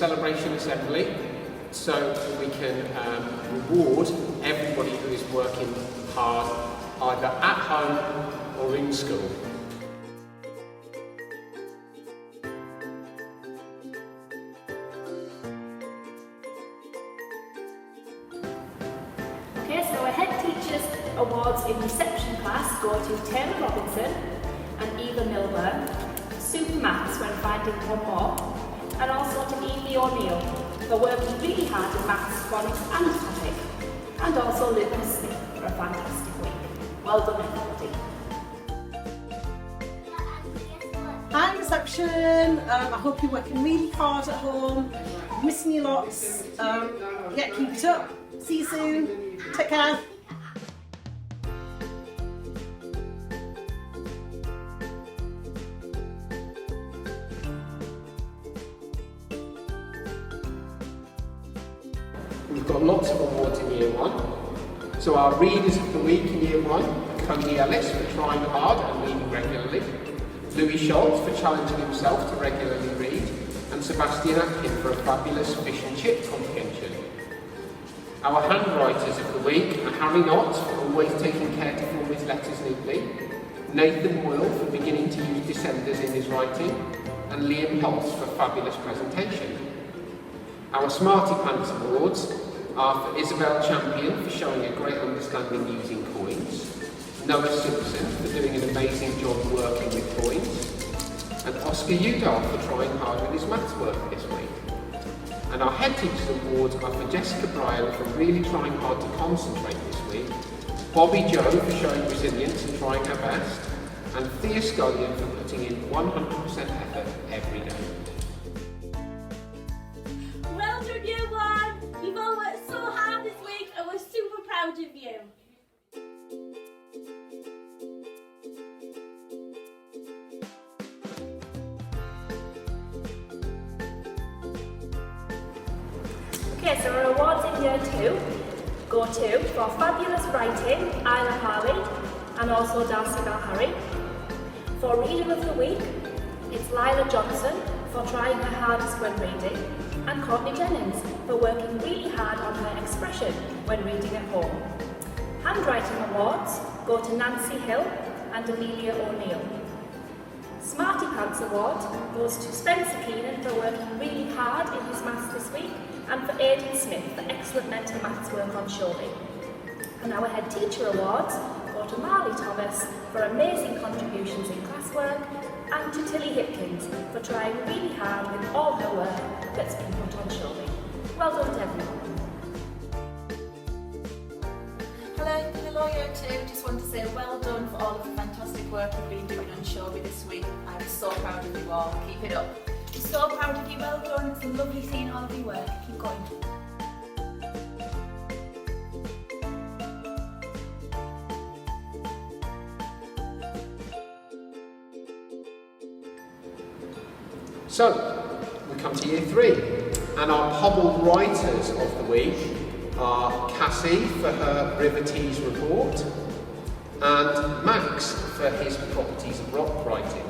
celebration assembly so we can reward everybody who is working hard either at home or in school. Okay, so our head teachers awards in reception class go to Taylor Robinson and Eva Milburn, Super Maths when finding one more, and also to Evie O'Neill for working really hard in maths, phonics and topic, and also Lucas Smith for a fantastic week. Well done everybody. Hi reception, I hope you're working really hard at home, missing you lots, yeah, keep it up, see you soon, take care. We've got lots of awards in Year 1. So our Readers of the Week in Year 1 are Cody Ellis for trying hard and reading regularly, Louis Schultz for challenging himself to regularly read, and Sebastian Atkin for a fabulous fish and chip comprehension. Our Handwriters of the Week are Harry Knott for always taking care to form his letters neatly, Nathan Moyle for beginning to use descenders in his writing, and Liam Pulse for fabulous presentation. Our Smartypants Awards are for Isabel Champion for showing a great understanding using coins, Noah Simpson for doing an amazing job working with coins, and Oscar Udall for trying hard with his maths work this week. And our Head Teachers Awards are for Jessica Bryan for really trying hard to concentrate this week, Bobby Joe for showing resilience and trying her best, and Thea Scullion for putting in 100% effort every day. Well done, Year 1! You've all worked so hard this week and we're super proud of you. Okay, so our awards in Year 2 go to, for fabulous writing, Isla Harley and also Darcy Balharry. For Reader of the Week, it's Lila Johnson for trying her hardest when reading, and Courtney Jennings for working really hard on her expression when reading at home. Handwriting awards go to Nancy Hill and Amelia O'Neill. Smartypants Award goes to Spencer Keenan for working really hard in his maths this week, and for Aidan Smith for excellent mental maths work on Showing. And our Head Teacher Awards go to Marley Thomas for amazing contributions in classwork, and to Tilly Hipkins for trying really hard with all her work that's been put on Showing. Well done to everyone. Hello Year 2, just want to say well done for all of the fantastic work you've been doing on Showing this week. I'm so proud of you all, keep it up. I'm so proud of you, well done, it's been lovely seeing all of your work, keep going. So, we come to Year 3, and our Pobble Writers of the Week are Cassie for her River Tees report, and Max for his Properties of Rock writing.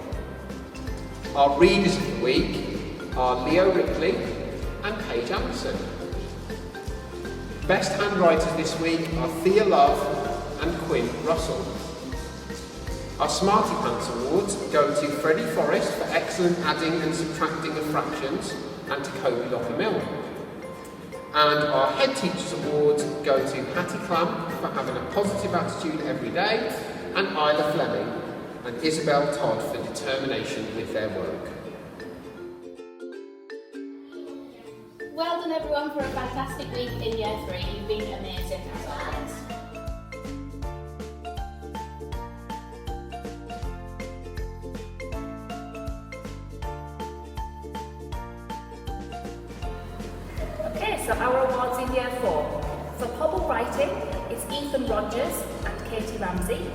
Our Readers of the Week are Leo Ripley and Paige Anderson. Best handwriters this week are Thea Love and Quinn Russell. Our Smartypants Awards go to Freddie Forrest for excellent adding and subtracting of fractions, and to Kobe Locker-Mill. And our Head Teachers Awards go to Hattie Clamp for having a positive attitude every day, and Isla Fleming and Isabel Todd for determination with their work. Well done everyone for a fantastic week in Year 3. You've been amazing as always. Okay, so our awards in Year 4. For Pobble Writing, it's Ethan Rogers and Katie Ramsey.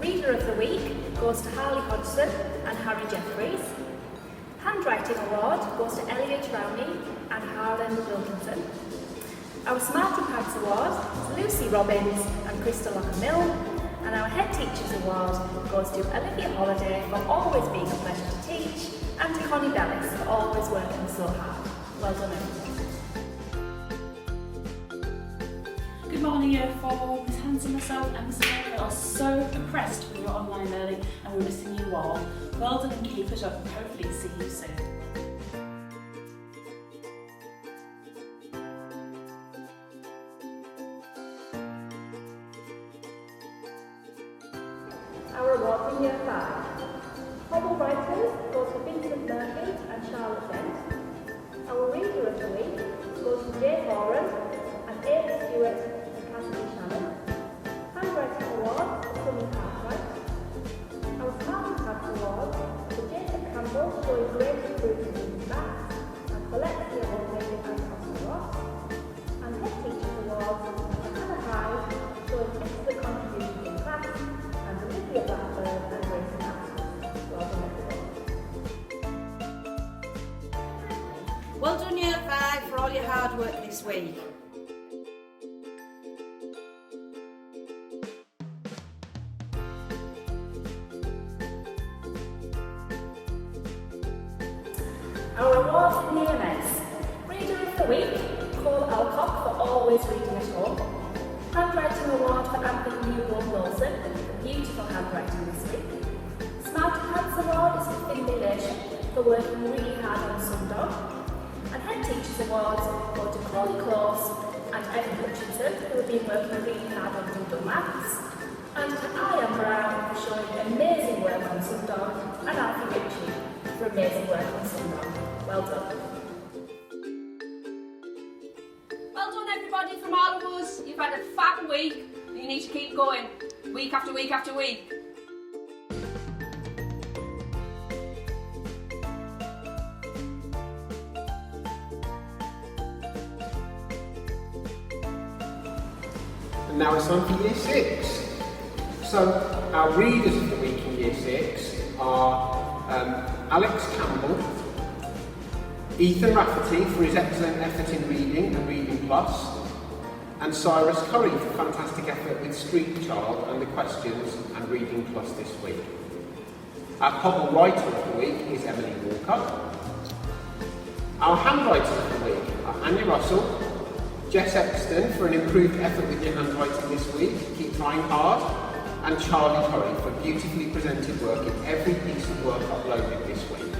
Reader of the Week goes to Harley Hodgson and Harry Jeffries. Handwriting Award goes to Elliot Rowney and Harlan Wilkinson. Our Smartypants Award is Lucy Robbins and Crystal Locker-Mill. And our Head Teachers Award goes to Olivia Holiday for always being a pleasure to teach, and to Connie Bellis for always working so hard. Well done, everyone. Good morning, Year 4. Ms Hanson, myself and Ms Mary are so impressed with your online learning and we're missing you all. Well done and keep it up and hopefully see you soon. Our awards in Year 5. Handwriters go to Vincent Murphy and Charlotte Dent. Our Reader of the Week goes to Jay Horan and Amy Stewart and Cassidy Shannon. Handwriting Awards to Sunny Cartwright. Our Smartypants Awards to Jacob Campbell showing great improvement in maths and Alexia O'Malley and Oscar Ross. And Head Teachers Awards to Hannah Hyde showing excellent contributions in class and Olivia Blackburn and Grace Masters. Well done, everyone. Well done, Year 5, for all your hard work this week. Our awards in the EMS. Reader of the Week, Cole Alcock for always reading at home. Handwriting Award for Anthony Newborn-Wilson for beautiful handwriting this week. Smartypants Award is for Finlay Nation for working really hard on Sundog. And Head Teachers Awards go to Chloe Close and Evan Hutchinson who have been working really hard on Doodle Maths. And to Ian Brown for showing amazing work on Sundog and Alfie Ritchie for amazing work on Sundog. Well done. Well done, everybody, from all of us. You've had a fab week and you need to keep going week after week after week. And now it's time for Year 6. So our readers of the week in Year 6 are Alex Campbell, Ethan Rafferty for his excellent effort in reading and Reading Plus, and Cyrus Curry for fantastic effort with Street Child and the questions and Reading Plus this week. Our Pobble Writer of the week is Emily Walker. Our Handwriters of the week are Anya Russell, Jess Exton for an improved effort with your handwriting this week, keep trying hard, and Charlie Curry for beautifully presented work in every piece of work uploaded this week.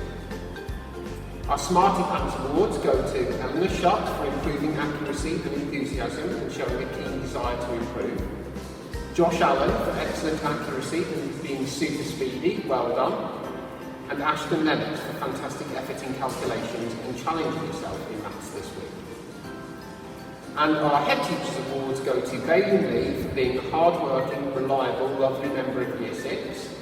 Our Smartypants Awards go to Eleanor Shutt for improving accuracy and enthusiasm and showing a keen desire to improve. Josh Allen for excellent accuracy and being super speedy, well done. And Ashton Lennox for fantastic effort in calculations and challenging yourself in maths this week. And our Head Teachers Awards go to Bailey Lee for being a hard-working, reliable, lovely member of Year 6.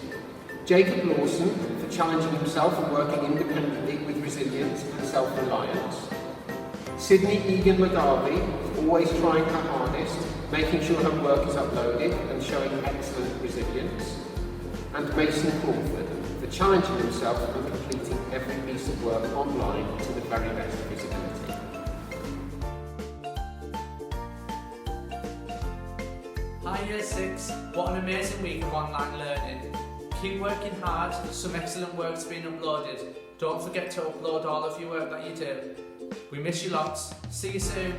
Jacob Lawson for challenging himself and working independently with resilience and self-reliance. Sydney Egan McGarvey for always trying her hardest, making sure her work is uploaded and showing excellent resilience. And Mason Crawford for challenging himself and completing every piece of work online to the very best of his ability. Hi Year 6, what an amazing week of online learning. Keep working hard, some excellent work's been uploaded. Don't forget to upload all of your work that you do. We miss you lots, see you soon.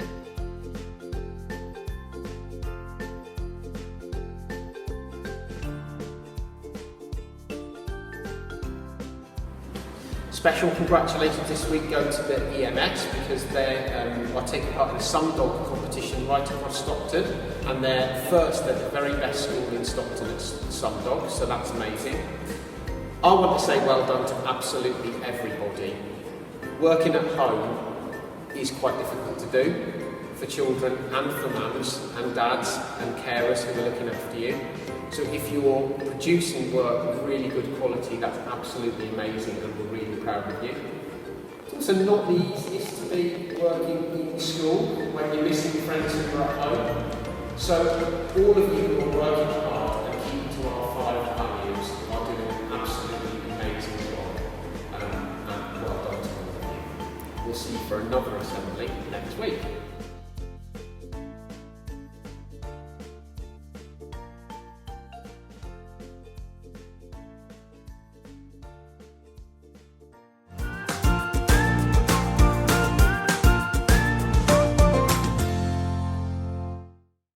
Special congratulations this week go to the EMS because they are taking part in a Sundog competition right across Stockton, and they're the very best school in Stockton at Sundog, so that's amazing. I want to say well done to absolutely everybody. Working at home is quite difficult to do for children and for mums and dads and carers who are looking after you. So if you're producing work with really good quality, that's absolutely amazing and we're really proud of you. It's also not the easiest to be working in school when you're missing friends who are at home. So all of you who are working hard and keeping to our 5 values are doing an absolutely amazing job. And well done to all of you. We'll see you for another assembly next week.